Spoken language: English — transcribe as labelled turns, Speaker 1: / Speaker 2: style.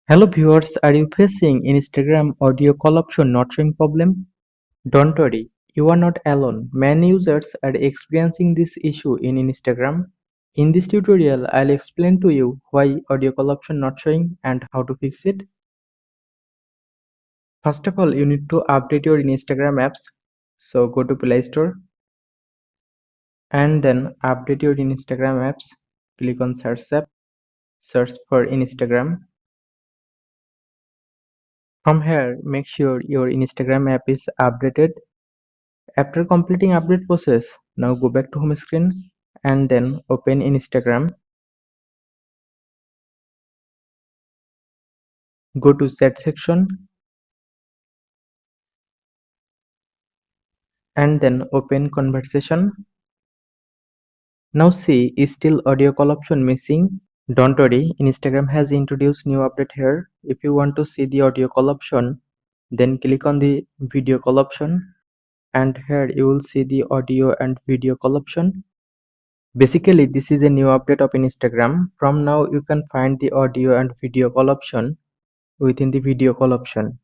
Speaker 1: Hello viewers, are you facing Instagram audio call option not showing problem? Don't worry, you are not alone. Many users are experiencing this issue in Instagram. In this tutorial, I'll explain to you why audio call option not showing and how to fix it. First of all, you need to update your Instagram apps. So go to Play Store and then update your Instagram apps. Click on Search app, search for Instagram. From here, make sure your Instagram app is updated. After completing update process, now go back to home screen and then open Instagram. Go to chat section and then open conversation. Now see, is still audio call option missing? Don't worry, Instagram has introduced new update here. If you want to see the audio call option, then click on the video call option and here you will see the audio and video call option. Basically, this is a new update of Instagram. From now, you can find the audio and video call option within the video call option.